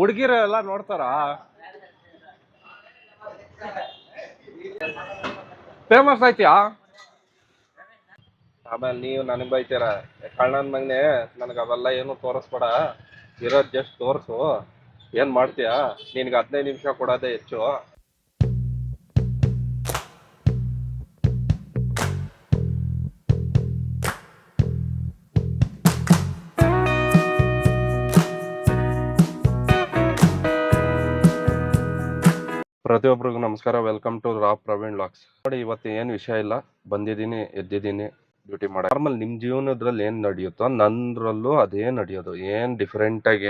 ಹುಡುಗಿರ ಎಲ್ಲ ನೋಡ್ತಾರ. ಫೇಮಸ್ ಆಯ್ತಿಯಾ? ಆಮೇಲೆ ನೀವು ನನಗೆ ಬೈತೀರ, ಕಣ್ಣನ್ ಮಗನೆ ನನಗೆ ಅವೆಲ್ಲ ಏನು ತೋರಿಸ್ಬೇಡ, ಇರೋದು ಜಸ್ಟ್ ತೋರಿಸು, ಏನ್ ಮಾಡ್ತೀಯಾ, ನಿನ್ಗೆ 15 ನಿಮಿಷ ಕೊಡೋದೇ ಹೆಚ್ಚು. ಪ್ರತಿಯೊಬ್ಬರಿಗೂ ನಮಸ್ಕಾರ, ವೆಲ್ಕಮ್ ಟು ರಾ ಪ್ರವೀಣ್ ಲಾಕ್ಸ್. ನೋಡಿ, ಇವತ್ತು ಏನು ವಿಷಯ ಇಲ್ಲ, ಬಂದಿದ್ದೀನಿ, ಎದ್ದಿದ್ದೀನಿ, ಡ್ಯೂಟಿ ಮಾಡಿ. ನಾರ್ಮಲ್ ನಿಮ್ಮ ಜೀವನದ್ರಲ್ಲಿ ಏನು ನಡೆಯುತ್ತೋ ನಂದ್ರಲ್ಲೂ ಅದೇ ನಡೆಯೋದು. ಏನು ಡಿಫ್ರೆಂಟಾಗಿ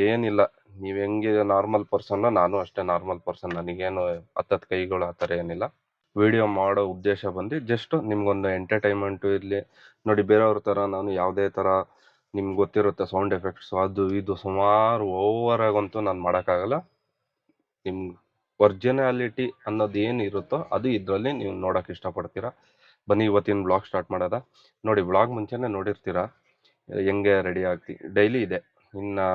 ಏನಿಲ್ಲ. ನೀವು ಹೆಂಗೆ ನಾರ್ಮಲ್ ಪರ್ಸನ್, ನಾನು ಅಷ್ಟೇ ನಾರ್ಮಲ್ ಪರ್ಸನ್. ನನಗೇನು ಹತ್ತತ್ತು ಕೈಗಳು ಆ ಥರ ಏನಿಲ್ಲ. ವಿಡಿಯೋ ಮಾಡೋ ಉದ್ದೇಶ ಬಂದು ಜಸ್ಟ್ ನಿಮ್ಗೊಂದು ಎಂಟರ್ಟೈನ್ಮೆಂಟು ಇರಲಿ. ನೋಡಿ, ಬೇರೆಯವ್ರ ಥರ ನಾನು ಯಾವುದೇ ಥರ ನಿಮ್ಗೆ ಗೊತ್ತಿರುತ್ತೆ ಸೌಂಡ್ ಎಫೆಕ್ಟ್ಸು ಅದು ಇದು ಸುಮಾರು ಓವರಾಗಂತೂ ನಾನು ಮಾಡೋಕ್ಕಾಗಲ್ಲ. ನಿಮ್ಮ ಒರಿಜಿನಾಲಿಟಿ ಅನ್ನೋದು ಏನು ಇರುತ್ತೋ ಅದು ಇದರಲ್ಲಿ ನೀವು ನೋಡೋಕೆ ಇಷ್ಟಪಡ್ತೀರಾ. ಬನ್ನಿ ಇವತ್ತಿನ ಬ್ಲಾಗ್ ಸ್ಟಾರ್ಟ್ ಮಾಡೋದ. ನೋಡಿ, ಬ್ಲಾಗ್ ಮುಂಚೆನೇ ನೋಡಿರ್ತೀರ ಹೆಂಗೆ ರೆಡಿ ಆಗ್ತೀವಿ. ಡೈಲಿ ಇದೆ. ಇನ್ನು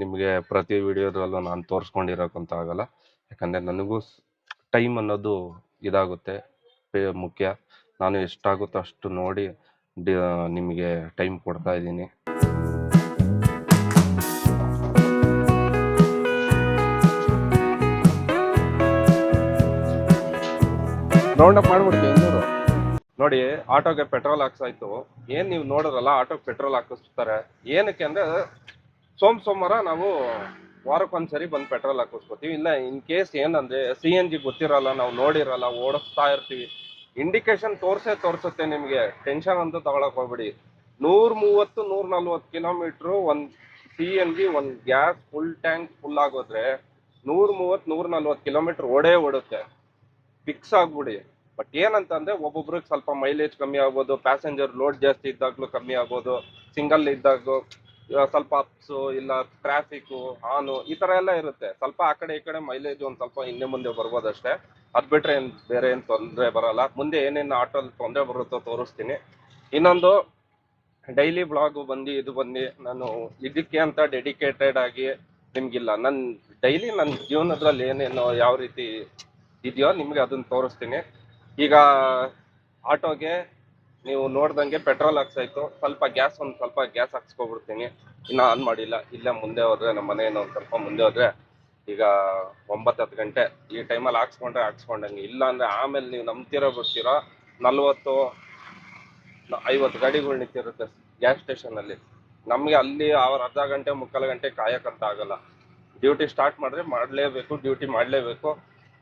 ನಿಮಗೆ ಪ್ರತಿ ವಿಡಿಯೋದ್ರಲ್ಲೂ ನಾನು ತೋರಿಸ್ಕೊಂಡಿರೋಕ್ಕಂತ ಆಗಲ್ಲ, ಯಾಕಂದರೆ ನನಗೂ ಟೈಮ್ ಅನ್ನೋದು ಇದಾಗುತ್ತೆ, ಮುಖ್ಯ. ನಾನು ಎಷ್ಟಾಗುತ್ತೋ ಅಷ್ಟು ನೋಡಿ ನಿಮಗೆ ಟೈಮ್ ಕೊಡ್ತಾ ಇದ್ದೀನಿ. ರೌಂಡ್ ಅಪ್ ಮಾಡ್ಬಿಡ್ತೀವಿ ಎಲ್ಲರೂ. ನೋಡಿ, ಆಟೋಗೆ ಪೆಟ್ರೋಲ್ ಹಾಕ್ಸಾಯ್ತು. ಏನು ನೀವು ನೋಡಿದ್ರಲ್ಲ, ಆಟೋಗೆ ಪೆಟ್ರೋಲ್ ಹಾಕಿಸ್ತಾರೆ ಏನಕ್ಕೆ ಅಂದರೆ, ಸೋಮವಾರ ನಾವು ವಾರಕ್ಕೊಂದ್ಸರಿ ಬಂದು ಪೆಟ್ರೋಲ್ ಹಾಕಿಸ್ಕೊತೀವಿ. ಇಲ್ಲ ಇನ್ ಕೇಸ್ ಏನಂದರೆ CNG ಗೊತ್ತಿರಲ್ಲ, ನಾವು ನೋಡಿರಲ್ಲ, ಓಡಿಸ್ತಾ ಇರ್ತೀವಿ, ಇಂಡಿಕೇಶನ್ ತೋರಿಸುತ್ತೆ ನಿಮಗೆ. ಟೆನ್ಷನ್ ಅಂತೂ ತಗೊಳಕ್ ಹೋಗ್ಬಿಡಿ. 130-140 ಕಿಲೋಮೀಟ್ರು ಒಂದು CNG, ಒಂದು ಗ್ಯಾಸ್ ಫುಲ್ ಟ್ಯಾಂಕ್ ಫುಲ್ ಆಗೋದ್ರೆ 130-140 ಕಿಲೋಮೀಟ್ರ್ ಓಡುತ್ತೆ, ಫಿಕ್ಸ್ ಆಗ್ಬಿಡಿ. ಬಟ್ ಏನಂತಂದ್ರೆ ಒಬ್ಬೊಬ್ರಿಗೆ ಸ್ವಲ್ಪ ಮೈಲೇಜ್ ಕಮ್ಮಿ ಆಗ್ಬೋದು, ಪ್ಯಾಸೆಂಜರ್ ಲೋಡ್ ಜಾಸ್ತಿ ಇದ್ದಾಗಲೂ ಕಮ್ಮಿ ಆಗ್ಬೋದು, ಸಿಂಗಲ್ ಇದ್ದಾಗ ಸ್ವಲ್ಪ ಅಪ್ಸು, ಇಲ್ಲ ಟ್ರಾಫಿಕ್ಕು, ಆನು, ಈ ಥರ ಎಲ್ಲ ಇರುತ್ತೆ. ಸ್ವಲ್ಪ ಆ ಕಡೆ ಈ ಕಡೆ ಮೈಲೇಜ್ ಒಂದು ಸ್ವಲ್ಪ ಹಿಂದೆ ಮುಂದೆ ಬರ್ಬೋದು ಅಷ್ಟೇ. ಅದು ಬಿಟ್ರೆ ಬೇರೆ ಏನು ತೊಂದರೆ ಬರಲ್ಲ. ಮುಂದೆ ಏನೇನು ಆಟೋಲ್ಲಿ ತೊಂದರೆ ಬರುತ್ತೋ ತೋರಿಸ್ತೀನಿ. ಇನ್ನೊಂದು, ಡೈಲಿ ಬ್ಲಾಗು ಇದು ಬಂದು ನಾನು ಇದಕ್ಕೆ ಅಂತ ಡೆಡಿಕೇಟೆಡ್ ಆಗಿ ನಿಮ್ಗಿಲ್ಲ. ಡೈಲಿ ನನ್ನ ಜೀವನದ್ರಲ್ಲಿ ಏನೇನು ಯಾವ ರೀತಿ ಇದೆಯೋ ನಿಮ್ಗೆ ಅದನ್ನ ತೋರಿಸ್ತೀನಿ. ಈಗ ಆಟೋಗೆ ನೀವು ನೋಡ್ದಂಗೆ ಪೆಟ್ರೋಲ್ ಹಾಕ್ಸಾಯ್ತು, ಸ್ವಲ್ಪ ಗ್ಯಾಸ್ ಹಾಕ್ಸ್ಕೊಬಿಡ್ತೀನಿ. ಇನ್ನು ಆನ್ ಮಾಡಿಲ್ಲ. ಇಲ್ಲೇ ಮುಂದೆ ಹೋದ್ರೆ ನಮ್ಮ ಮನೆಯನ್ನು ಒಂದು ಸ್ವಲ್ಪ ಮುಂದೆ ಹೋದ್ರೆ ಈಗ 9-10 ಗಂಟೆ ಈ ಟೈಮಲ್ಲಿ ಹಾಕ್ಸ್ಕೊಂಡಂಗೆ. ಇಲ್ಲ ಅಂದರೆ ಆಮೇಲೆ ನೀವು ನಂಬ್ತಿರೋ ಬಿಡ್ತೀರೋ 40-50 ಗಾಡಿಗಳು ನಿಂತಿರುತ್ತೆ ಗ್ಯಾಸ್ ಸ್ಟೇಷನಲ್ಲಿ. ನಮಗೆ ಅಲ್ಲಿ ಅವ್ರ ಅರ್ಧ ಗಂಟೆ ಮುಕ್ಕಾಲು ಗಂಟೆ ಕಾಯಕ್ಕಂತ ಆಗಲ್ಲ. ಡ್ಯೂಟಿ ಸ್ಟಾರ್ಟ್ ಮಾಡಿದ್ರೆ ಡ್ಯೂಟಿ ಮಾಡಲೇಬೇಕು.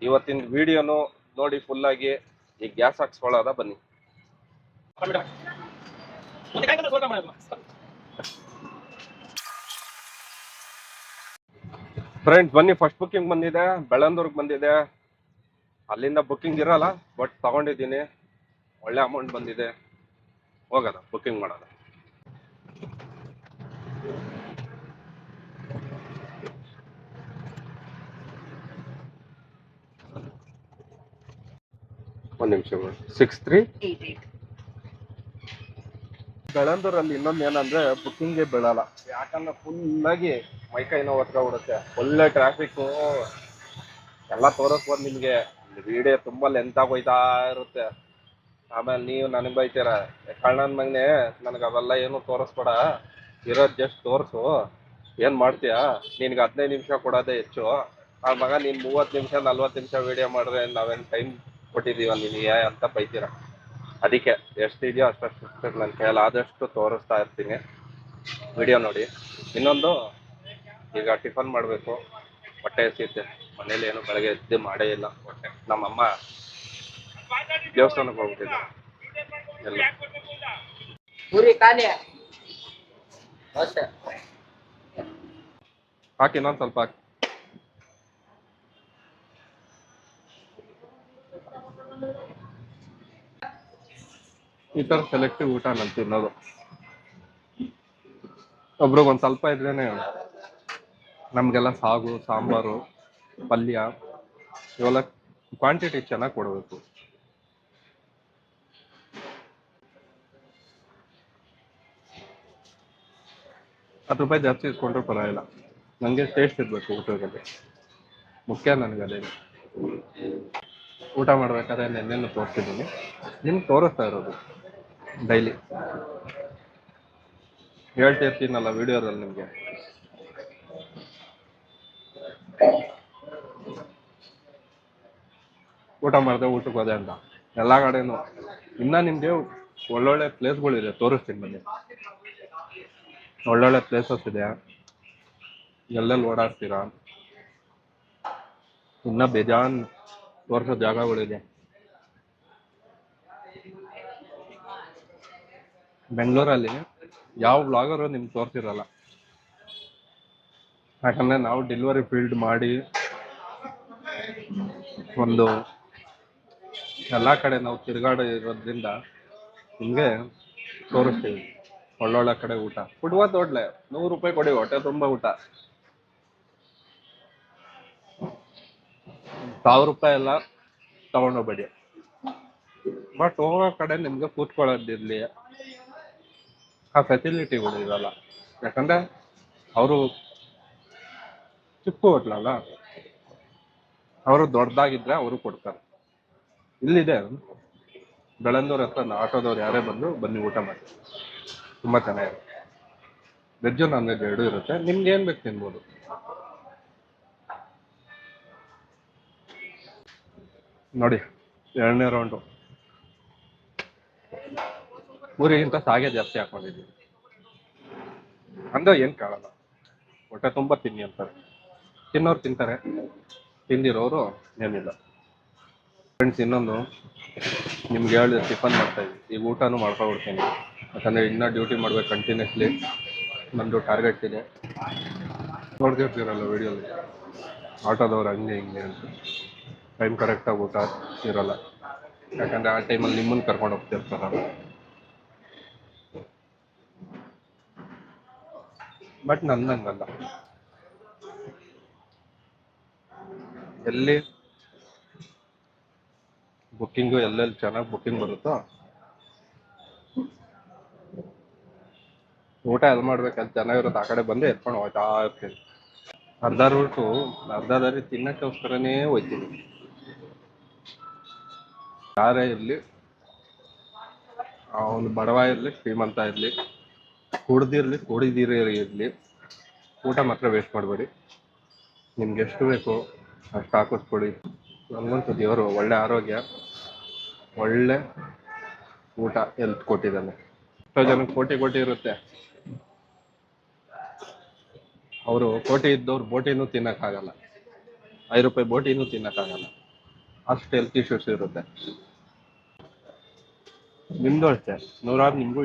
ಇವತ್ತಿನ ವಿಡಿಯೋನು ನೋಡಿ ಫುಲ್ಲಾಗಿ. ಈಗ ಗ್ಯಾಸ್ ಹಾಕ್ಸ್ಕೊಳ್ಳೋದ, ಬನ್ನಿ. ಫ್ರೆಂಡ್ಸ್ ಬನ್ನಿ, ಫಸ್ಟ್ ಬುಕ್ಕಿಂಗ್ ಬಂದಿದೆ, ಬೆಳ್ಳಂದೂರ್ಗೆ ಬಂದಿದೆ. ಅಲ್ಲಿಂದ ಬುಕ್ಕಿಂಗ್ ಇರಲ್ಲ, ಬಟ್ ತಗೊಂಡಿದ್ದೀನಿ, ಒಳ್ಳೆ ಅಮೌಂಟ್ ಬಂದಿದೆ. ಹೋಗೋದ, ಬುಕ್ಕಿಂಗ್ ಮಾಡೋದ. ಒಂದು ನಿಮಿಷ, 6388. ಬೆಳ್ಳಂದೂರಲ್ಲಿ ಇನ್ನೊಂದು ಏನಂದ್ರೆ ಬುಕ್ಕಿಂಗ್ಗೆ ಬೀಳಲ್ಲ, ಯಾಕಂದ್ರೆ ಫುಲ್ಲಾಗಿ ಮೈಕೈ ನೋವು ಹೊತ್ಕೊಬಿಡುತ್ತೆ. ಒಳ್ಳೆ ಟ್ರಾಫಿಕ್ಕು ಎಲ್ಲ ತೋರಿಸ್ಬೋದು ನಿಮಗೆ. ವಿಡಿಯೋ ತುಂಬ ಲೆಂತ್ ಆಗೋಯ್ತಾ ಇರುತ್ತೆ. ಆಮೇಲೆ ನೀವು ನನಗೆ ಬೈತೀರ, ಕಣ್ಣನ ಮಗನೆ ನನಗೆ ಅವೆಲ್ಲ ಏನು ತೋರಿಸ್ಬೇಡ, ಇರೋದು ಜಸ್ಟ್ ತೋರಿಸು, ಏನು ಮಾಡ್ತೀಯಾ, ನಿನ್ಗೆ 15 ನಿಮಿಷ ಕೊಡೋದೇ ಹೆಚ್ಚು. ಆ ಮಗ ನೀನು 30 ನಿಮಿಷ 40 ನಿಮಿಷ ವಿಡಿಯೋ ಮಾಡಿದ್ರೆ ನಾವೇನು ಟೈಮ್ ಕೊಟ್ಟಿದ್ದೀವ ನಿನಗೆ ಅಂತ ಬೈತೀರ. ಅದಕ್ಕೆ ಎಷ್ಟಿದೆಯೋ ಅಷ್ಟು ನನ್ನ ಕೈಯಲ್ಲಿ ಆದಷ್ಟು ತೋರಿಸ್ತಾ ಇರ್ತೀನಿ. ವಿಡಿಯೋ ನೋಡಿ. ಇನ್ನೊಂದು, ಈಗ ಟಿಫನ್ ಮಾಡಬೇಕು, ಹೊಟ್ಟೆ ಹಸಿಯುತ್ತೆ. ಮನೇಲಿ ಏನು ಬೆಳಗ್ಗೆ ಎದ್ದು ಮಾಡೇ ಇಲ್ಲ. ಹೊಟ್ಟೆ ನಮ್ಮಮ್ಮ ದೇವಸ್ಥಾನಕ್ಕೆ ಹೋಗ್ಬಿಟ್ಟಿದ್ದಾರೆ ಎಲ್ಲ. ಹಾಕಿ, ಇನ್ನೊಂದು ಸ್ವಲ್ಪ ಹಾಕಿ. ಈ ಥರ ಸೆಲೆಕ್ಟಿವ್ ಊಟ ನಾನು ತಿನ್ನೋದು. ಒಬ್ರಿಗೊಂದು ಸ್ವಲ್ಪ ಇದ್ರೇನೆ, ನಮಗೆಲ್ಲ ಸಾಗು, ಸಾಂಬಾರು, ಪಲ್ಯ ಇವೆಲ್ಲ ಕ್ವಾಂಟಿಟಿ ಚೆನ್ನಾಗಿ ಕೊಡಬೇಕು. ₹10 ಜಾಸ್ತಿ ಇಸ್ಕೊಂಡ್ರೆ ಪರವಾಗಿಲ್ಲ. ನನಗೆ ಟೇಸ್ಟ್ ಇರಬೇಕು ಊಟದಲ್ಲಿ, ಮುಖ್ಯ ನನಗೆ ಅದೇ. ಊಟ ಮಾಡ್ಬೇಕಾದ್ರೆ ನೆನ್ನೆನು ತೋರಿಸ್ತಿದ್ದೀನಿ, ನಿಮ್ಗೆ ತೋರಿಸ್ತಾ ಇರೋದು ಡೈಲಿ ಹೇಳ್ತಿರ್ತೀನಲ್ಲ ವಿಡಿಯೋದಲ್ಲಿ ನಿಮಗೆ. ಊಟ ಮಾಡಿದೆ ಊಟಕ್ಕೆ ಹೋದೆ ಅಂತ ಎಲ್ಲ ಕಡೆನೂ. ಇನ್ನ ನಿಮಗೆ ಒಳ್ಳೊಳ್ಳೆ ಪ್ಲೇಸ್ಗಳಿದೆ, ತೋರಿಸ್ತೀನಿ ಬನ್ನಿ. ಒಳ್ಳೊಳ್ಳೆ ಪ್ಲೇಸಸ್ ಇದೆ, ಎಲ್ಲೆಲ್ಲಿ ಓಡಾಡ್ತೀರಾ, ಇನ್ನ ಬೇಜಾನ್ ತೋರಿಸೋ ಜಾಗಗಳಿದೆ. ಬೆಂಗಳೂರಲ್ಲಿ ಯಾವ ಬ್ಲಾಗರು ನಿಮ್ಗೆ ತೋರಿಸಿರಲ್ಲ, ಯಾಕಂದರೆ ನಾವು ಡೆಲಿವರಿ ಫೀಲ್ಡ್ ಮಾಡಿ ಒಂದು ಎಲ್ಲ ಕಡೆ ನಾವು ತಿರುಗಾಡಿರೋದ್ರಿಂದ ನಿಮಗೆ ತೋರಿಸ್ತೀವಿ ಒಳ್ಳೊಳ್ಳೆ ಕಡೆ ಊಟ. ಕೊಡುವ ದೊಡ್ಲೆ 100 ರೂಪಾಯಿ ಕೊಡಿ, ಹೊಟ್ಟೆ ತುಂಬ ಊಟ. 1000 ರೂಪಾಯಿ ಎಲ್ಲ ತಗೊಂಡೋಗ್ಬೇಡಿ. ಬಟ್ ಹೋಗೋ ಕಡೆ ನಿಮ್ಗೆ ಕೂತ್ಕೊಳ್ಳೋದಿರಲಿ, ಆ ಫೆಸಿಲಿಟಿಗಳು ಇರಲ್ಲ. ಯಾಕಂದರೆ ಅವರು ಚಿಕ್ಕ ಹೋಟ್ಲಲ್ಲ, ಅವರು ದೊಡ್ಡದಾಗಿದ್ರೆ ಅವರು ಕೊಡ್ತಾರೆ. ಇಲ್ಲಿದೆ ಬೆಳಂದೂರ್ ಹತ್ರ ಆಟೋದವ್ರು ಯಾರೇ ಬಂದು ಬನ್ನಿ ಊಟ ಮಾಡಿ, ತುಂಬ ಚೆನ್ನಾಗಿದೆ. ವೆಜ್ಜು ನಾನ್ ವೆಜ್ ಎರಡೂ ಇರುತ್ತೆ, ನಿಮ್ಗೆ ಏನು ಬೇಕು ತಿನ್ಬೋದು. ನೋಡಿ 2ನೇ ರೌಂಡು ಊರಿಗಿಂತ ಸಾಗೆ ಜಾಸ್ತಿ ಹಾಕೊಂಡಿದ್ದೀವಿ ಅಂದ್ರೆ ಏನು ಕಾಣಲ್ಲ, ಹೊಟ್ಟೆ ತುಂಬ ತಿನ್ನಿ ಅಂತಾರೆ. ತಿನ್ನೋರು ತಿಂತಾರೆ, ತಿಂದಿರೋರು ಏನಿಲ್ಲ. ಫ್ರೆಂಡ್ಸ್, ಇನ್ನೊಂದು ನಿಮ್ಗೆ ಹೇಳಿ ಟಿಫನ್ ಮಾಡ್ತಾಯಿದ್ವಿ, ಈಗ ಊಟನೂ ಮಾಡ್ಕೊಬಿಡ್ತೀನಿ. ಯಾಕಂದರೆ ಇನ್ನೂ ಡ್ಯೂಟಿ ಮಾಡ್ಬೇಕು ಕಂಟಿನ್ಯೂಸ್ಲಿ, ನಮ್ಮದು ಟಾರ್ಗೆಟ್ ಇದೆ. ನೋಡ್ತಿರ್ತೀರಲ್ಲ ವೀಡಿಯೋಲಿ ಆಟೋದವ್ರು ಹಂಗೆ ಹಿಂಗೆ ಅಂತ. ಟೈಮ್ ಕರೆಕ್ಟಾಗಿ ಊಟ ಇರೋಲ್ಲ, ಯಾಕಂದರೆ ಆ ಟೈಮಲ್ಲಿ ನಿಮ್ಮನ್ನು ಕರ್ಕೊಂಡು ಹೋಗ್ತಿರ್ತಾರಲ್ಲ. ಬಟ್ ನಂದಂಗಲ್ಲ, ಎಲ್ಲಿ ಬುಕ್ಕಿಂಗು ಎಲ್ಲೆಲ್ಲಿ ಚೆನ್ನಾಗಿ ಬುಕ್ಕಿಂಗ್ ಬರುತ್ತೋ ಊಟ ಎಲ್ಲಿ ಮಾಡ್ಬೇಕಂತ ಚೆನ್ನಾಗಿರುತ್ತೆ ಆ ಕಡೆ ಬಂದು ಎತ್ಕೊಂಡು ಹೋಗ್ತಾ ಇರ್ತೀನಿ. ಅರ್ಧ ರೂಟು ಅರ್ಧ ದಾರಿ ತಿನ್ನಕ್ಕೋಸ್ಕರನೇ ಹೋಗ್ತೀನಿ. ಯಾರೇ ಇರಲಿ, ಅವನು ಬಡವ ಇರಲಿ ಶ್ರೀಮಂತ ಇರಲಿ, ಕುಡ್ದಿರಲಿ ಕುಡಿದಿರೇ ಇರಲಿ, ಊಟ ಮಾತ್ರ ವೇಸ್ಟ್ ಮಾಡಬೇಡಿ. ನಿಮ್ಗೆ ಎಷ್ಟು ಬೇಕು ಅಷ್ಟು ಹಾಕಿಸ್ಕೊಡಿ. ನನಗಂತೂ ದೇವರು ಒಳ್ಳೆ ಆರೋಗ್ಯ, ಒಳ್ಳೆ ಊಟ ಹೆಲ್ತ್ ಕೊಟ್ಟಿದ್ದಾನೆ. ಎಷ್ಟೋ ಜನಕ್ಕೆ ಕೋಟಿ ಇರುತ್ತೆ, ಅವರು ಕೋಟಿ ಇದ್ದವ್ರು ಬೋಟಿನೂ ತಿನ್ನೋಕ್ಕಾಗಲ್ಲ, 5 ರೂಪಾಯಿ ಬೋಟಿನೂ ತಿನ್ನೋಕ್ಕಾಗಲ್ಲ, ಅಷ್ಟು ಹೆಲ್ತ್ ಇಶ್ಯೂಸ್ ಇರುತ್ತೆ. ನಿಮ್ಮದು ಅಷ್ಟೇ, ನೂರಾರು ನಿಮಗೂ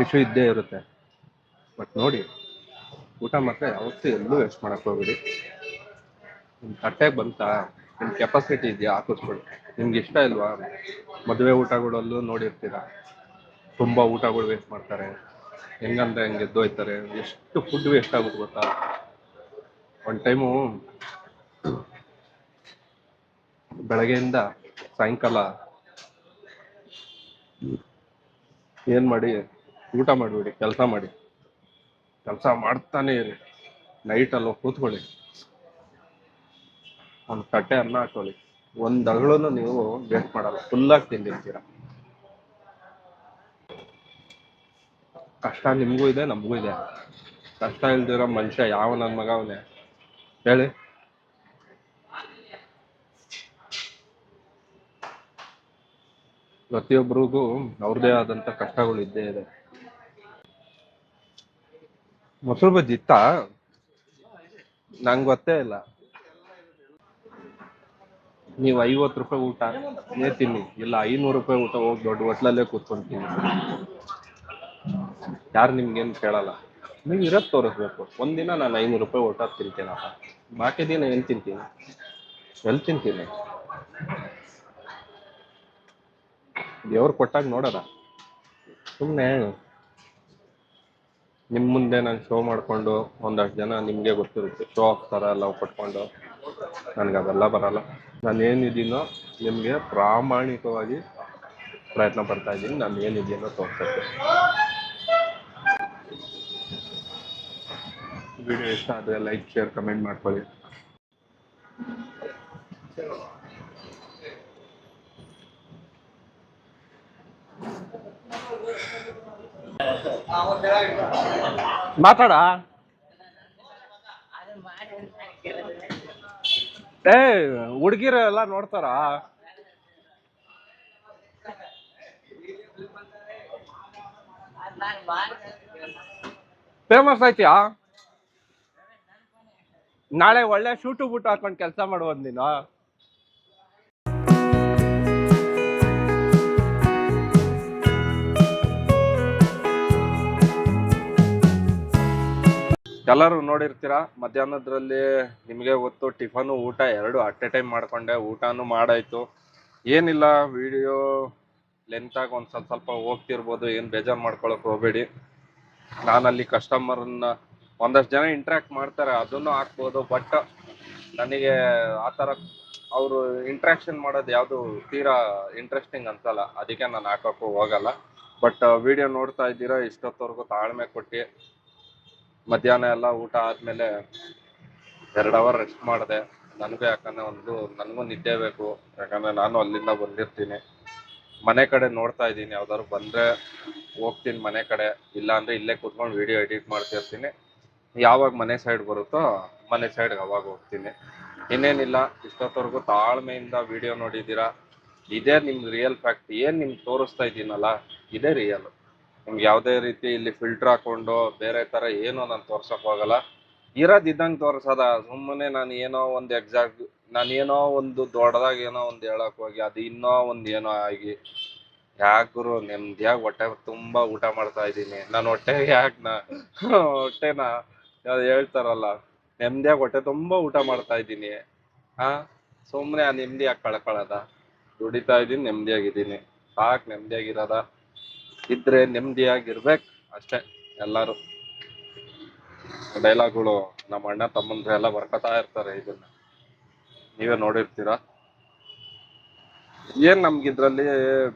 ಇಶ್ಯೂ ಇದ್ದೇ ಇರುತ್ತೆ. ಬಟ್ ನೋಡಿ, ಊಟ ಮಾತ್ರ ಯಾವತ್ತೂ ಎಲ್ಲೂ ವೇಸ್ಟ್ ಮಾಡೋಕ್ಕೆ ಹೋಗ್ಬೇಡಿ. ನಿಮ್ಮ ತಟ್ಟೆಗೆ ಬಂತಾ, ನಿಮ್ಮ ಕೆಪಾಸಿಟಿ ಇದೆಯಾ ಹಾಕಿಸ್ಕೊಳ್ಳಿ. ನಿಮ್ಗೆ ಇಷ್ಟ ಇಲ್ವಾ, ಮದುವೆ ಊಟಗಳಲ್ಲೂ ನೋಡಿರ್ತೀರ, ತುಂಬ ಊಟಗಳು ವೇಸ್ಟ್ ಮಾಡ್ತಾರೆ, ಹೆಂಗಂದ್ರೆ ಹಂಗೆ ಎದ್ದೋಯ್ತಾರೆ. ಎಷ್ಟು ಫುಡ್ ವೇಸ್ಟ್ ಆಗುತ್ತೆ ಗೊತ್ತಾ. ಒಂದು ಟೈಮು ಬೆಳಗ್ಗೆಯಿಂದ ಸಾಯಂಕಾಲ ಏನು ಮಾಡಿ, ಊಟ ಮಾಡಿಬಿಡಿ, ಕೆಲಸ ಮಾಡಿ, ಕೆಲಸ ಮಾಡ್ತಾನೆ ಇರಿ. ನೈಟಲ್ಲಿ ಕೂತ್ಕೊಳ್ಳಿ, ಒಂದು ತಟ್ಟೆ ಅನ್ನ ಹಾಕೊಳ್ಳಿ, ಒಂದು ಅಗಳೂ ನೀವು ವೇಸ್ಟ್ ಮಾಡಲ್ಲ, ಫುಲ್ಲಾಗಿ ತಿಂದಿರ್ತೀರ. ಕಷ್ಟ ನಿಮಗೂ ಇದೆ ನಮಗೂ ಇದೆ, ಕಷ್ಟ ಇಲ್ದಿರೋ ಮನುಷ್ಯ ಯಾವ ನನ್ನ ಮಗ ಅವನೇ ಹೇಳಿ. ಪ್ರತಿಯೊಬ್ಬರಿಗೂ ಅವ್ರದ್ದೇ ಆದಂಥ ಕಷ್ಟಗಳು ಇದ್ದೇ ಇದೆ. ಮೊಸರು ಬಜ್ಜಿ ಇತ್ತಾ, ನಂಗೆ ಗೊತ್ತೇ ಇಲ್ಲ. ನೀವು 50 ರೂಪಾಯಿ ಊಟನೇ ತಿನ್ನಿ, ಇಲ್ಲ 500 ರೂಪಾಯಿ ಊಟ ಹೋಗಿ ದೊಡ್ಡ ಹೋಟ್ಲಲ್ಲೇ ಕೂತ್ಕೊಂಡು ತಿನ್ನಿ, ಯಾರು ನಿಮ್ಗೇನು ಕೇಳಲ್ಲ. ನೀವು ಇರೋದು ತೋರಿಸ್ಬೇಕು. ಒಂದಿನ ನಾನು 500 ರೂಪಾಯಿ ಊಟ ತಿಂತೀನಪ್ಪ, ಬಾಕಿ ದಿನ ಏನು ತಿಂತೀನಿ, ಎಲ್ಲಿ ತಿಂತೀನಿ. ದೇವ್ರು ಕೊಟ್ಟಾಗ ನೋಡೋಣ. ಸುಮ್ಮನೆ ನಿಮ್ಮ ಮುಂದೆ ನಾನು ಶೋ ಮಾಡಿಕೊಂಡು ಒಂದಷ್ಟು ಜನ ನಿಮಗೆ ಗೊತ್ತಿರುತ್ತೆ ಶೋ ಆಫ್ ಥರ ಎಲ್ಲ ಕೊಟ್ಕೊಂಡು, ನನಗೆ ಅದೆಲ್ಲ ಬರಲ್ಲ. ನಾನು ಏನಿದ್ದೀನೋ ನಿಮಗೆ ಪ್ರಾಮಾಣಿಕವಾಗಿ ಪ್ರಯತ್ನ ಪಡ್ತಾ ಇದ್ದೀನಿ, ನಾನು ಏನಿದ್ದೀನೋ ತೋರಿಸೋಕ್ಕೆ. ವಿಡಿಯೋ ಇಷ್ಟ ಆದರೆ ಲೈಕ್ ಶೇರ್ ಕಮೆಂಟ್ ಮಾಡ್ಕೊಳ್ಳಿ. ಮಾತಾಡ. ಏ ಹುಡ್ಗಿರ ಎಲ್ಲ ನೋಡ್ತಾರ. ಫೇಮಸ್ ಆಯ್ತಿಯಾ? ನಾಳೆ ಒಳ್ಳೆ ಶೂಟು ಬೂಟು ಹಾಕೊಂಡು ಕೆಲಸ ಮಾಡುವುದು ನೀನು. ಎಲ್ಲರೂ ನೋಡಿರ್ತೀರಾ, ಮಧ್ಯಾಹ್ನದ್ರಲ್ಲಿ ನಿಮಗೆ ಗೊತ್ತು, ಟಿಫನು ಊಟ ಎರಡು ಅಟ್ ಎ ಟೈಮ್ ಮಾಡ್ಕೊಂಡೆ. ಊಟನೂ ಮಾಡಾಯ್ತು. ಏನಿಲ್ಲ, ವಿಡಿಯೋ ಲೆಂತಾಗಿ ಒಂದು ಸ್ವಲ್ಪ ಹೋಗ್ತಿರ್ಬೋದು, ಏನು ಬೇಜಾರು ಮಾಡ್ಕೊಳಕ್ ಹೋಗಬೇಡಿ. ನಾನಲ್ಲಿ ಕಸ್ಟಮರ್ನ ಒಂದಷ್ಟು ಜನ ಇಂಟ್ರ್ಯಾಕ್ಟ್ ಮಾಡ್ತಾರೆ, ಅದನ್ನು ಹಾಕ್ಬೋದು. ಬಟ್ ನನಗೆ ಆ ಥರ ಅವರು ಇಂಟ್ರಾಕ್ಷನ್ ಮಾಡೋದು ಯಾವುದು ತೀರಾ ಇಂಟ್ರೆಸ್ಟಿಂಗ್ ಅನ್ಸಲ್ಲ, ಅದಕ್ಕೆ ನಾನು ಹಾಕೋಕ್ಕೂ ಹೋಗಲ್ಲ. ಬಟ್ ವಿಡಿಯೋ ನೋಡ್ತಾ ಇದ್ದೀರಾ, ಇಷ್ಟೊತ್ತವರೆಗೂ ತಾಳ್ಮೆ ಕೊಟ್ಟು. ಮಧ್ಯಾಹ್ನ ಎಲ್ಲ ಊಟ ಆದಮೇಲೆ 2 ಅವರ್ ರೆಸ್ಟ್ ಮಾಡಿದೆ. ಯಾಕಂದರೆ ನನಗೂ ನಿದ್ದೆ ಬೇಕು. ಯಾಕಂದರೆ ನಾನು ಅಲ್ಲಿಂದ ಬಂದಿರ್ತೀನಿ, ಮನೆ ಕಡೆ ನೋಡ್ತಾ ಇದ್ದೀನಿ. ಯಾವ್ದಾದ್ರು ಬಂದರೆ ಹೋಗ್ತೀನಿ ಮನೆ ಕಡೆ, ಇಲ್ಲ ಅಂದರೆ ಇಲ್ಲೇ ಕೂತ್ಕೊಂಡು ವಿಡಿಯೋ ಎಡಿಟ್ ಮಾಡ್ತಿರ್ತೀನಿ. ಯಾವಾಗ ಮನೆ ಸೈಡ್ ಬರುತ್ತೋ ಮನೆ ಸೈಡ್ಗೆ ಅವಾಗ ಹೋಗ್ತೀನಿ. ಇನ್ನೇನಿಲ್ಲ, ಇಷ್ಟೊತ್ತವರೆಗೂ ತಾಳ್ಮೆಯಿಂದ ವಿಡಿಯೋ ನೋಡಿದ್ದೀರಾ. ಇದೇ ನಿಮ್ಗೆ ರಿಯಲ್ ಫ್ಯಾಕ್ಟ್. ಏನು ನಿಮ್ಗೆ ತೋರಿಸ್ತಾ ಇದ್ದೀನಲ್ಲ, ಇದೇ ರಿಯಲ್. ನಿಮ್ಗೆ ಯಾವುದೇ ರೀತಿ ಇಲ್ಲಿ ಫಿಲ್ಟರ್ ಹಾಕೊಂಡು ಬೇರೆ ಥರ ಏನೋ ನಾನು ತೋರ್ಸೋಕೆ ಹೋಗಲ್ಲ. ಇರೋದಿದ್ದಂಗೆ ತೋರಿಸೋದ. ಸುಮ್ಮನೆ ನಾನೇನೋ ಒಂದು ದೊಡ್ಡದಾಗಿ ಏನೋ ಒಂದು ಹೇಳೋಕೆ ಹೋಗಿ ಅದು ಇನ್ನೂ ಒಂದು ಏನೋ ಆಗಿ, ಯಾಕೆ ಗುರು ನೆಮ್ಮದಿಯಾಗಿ ಹೊಟ್ಟೆ ತುಂಬ ಊಟ ಮಾಡ್ತಾ ಇದ್ದೀನಿ. ನಾನು ಹೊಟ್ಟೆಗೆ ಹೊಟ್ಟೆನ ಅದು ಹೇಳ್ತಾರಲ್ಲ, ನೆಮ್ಮದಿಯಾಗಿ ಹೊಟ್ಟೆ ತುಂಬ ಊಟ ಮಾಡ್ತಾ ಇದ್ದೀನಿ. ಸುಮ್ಮನೆ ಆ ನೆಮ್ಮದಿಯಾಗಿ ಕಳ್ಕೊಳ್ಳೋದ? ದುಡಿತಾ ಇದ್ದೀನಿ, ನೆಮ್ಮದಿಯಾಗಿದ್ದೀನಿ, ಸಾಕು. ನೆಮ್ಮದಿಯಾಗಿರೋದ ಇದ್ರೆ ನೆಮ್ಮದಿಯಾಗಿರ್ಬೇಕು ಅಷ್ಟೇ. ಎಲ್ಲರೂ ಡೈಲಾಗ್ಗಳು ನಮ್ಮ ಅಣ್ಣ ತಮ್ಮಂದ್ರೆ ಎಲ್ಲ ಬರ್ಕೊತಾ ಇರ್ತಾರೆ, ಇದನ್ನ ನೀವೇ ನೋಡಿರ್ತೀರಾ. ಏನ್ ನಮ್ಗಿದ್ರಲ್ಲಿ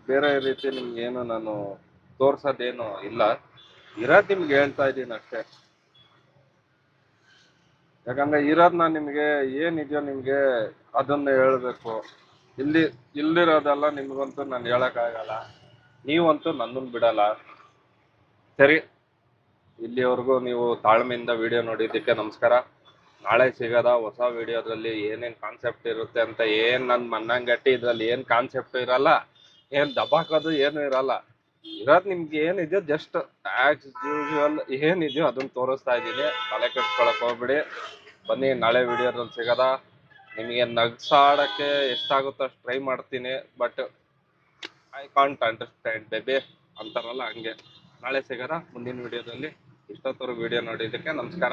ಬೇರೆ ರೀತಿ ನಿಮ್ಗೇನು ನಾನು ತೋರ್ಸೋದೇನು ಇಲ್ಲ, ಇರೋದ್ ನಿಮ್ಗೆ ಹೇಳ್ತಾ ಇದ್ದೀನಿ ಅಷ್ಟೇ. ಯಾಕಂದ್ರೆ ಇರೋದ್ ನಾನು ನಿಮ್ಗೆ ಏನಿದೆಯೋ ನಿಮ್ಗೆ ಅದನ್ನ ಹೇಳ್ಬೇಕು. ಇಲ್ಲಿರೋದೆಲ್ಲ ನಿಮ್ಗಂತೂ ನಾನು ಹೇಳಕ್ಕಾಗಲ್ಲ, ನೀವಂತೂ ನನ್ನನ್ನು ಬಿಡಲ್ಲ. ಸರಿ, ಇಲ್ಲಿವರೆಗೂ ನೀವು ತಾಳ್ಮೆಯಿಂದ ವಿಡಿಯೋ ನೋಡಿದ್ದಕ್ಕೆ ನಮಸ್ಕಾರ. ನಾಳೆ ಸಿಗೋದ ಹೊಸ ವಿಡಿಯೋದಲ್ಲಿ ಏನೇನು ಕಾನ್ಸೆಪ್ಟ್ ಇರುತ್ತೆ ಅಂತ. ನನ್ನ ಮನ್ನಂಗಟ್ಟಿ ಇದ್ರಲ್ಲಿ ಏನು ಕಾನ್ಸೆಪ್ಟ್ ಇರಲ್ಲ, ಏನು ದಬಾಕೋದು ಏನು ಇರಲ್ಲ. ಇರೋದು ನಿಮ್ಗೆ ಏನಿದೆಯೋ ಜಸ್ಟ್ ಆ್ಯಸ್ ಯೂಶುವಲ್ ಏನಿದೆಯೋ ಅದನ್ನ ತೋರಿಸ್ತಾ ಇದ್ದೀನಿ. ತಲೆ ಕೆಡ್ಸ್ಕೊಳಕ್ ಹೋಗ್ಬಿಡಿ. ಬನ್ನಿ, ನಾಳೆ ವಿಡಿಯೋದಲ್ಲಿ ಸಿಗೋದ. ನಿಮಗೆ ನಗ್ಸಾಡೋಕ್ಕೆ ಎಷ್ಟಾಗುತ್ತೋ ಅಷ್ಟು ಟ್ರೈ ಮಾಡ್ತೀನಿ. But I can't understand baby ಅಂತಾರಲ್ಲ, ಹಂಗೆ. ನಾಳೆ ಸಿಗೋದ ಮುಂದಿನ ವಿಡಿಯೋದಲ್ಲಿ. ಇಷ್ಟೊತ್ತವರೆಗೂ ವಿಡಿಯೋ ನೋಡಿದ್ದಕ್ಕೆ ನಮಸ್ಕಾರ.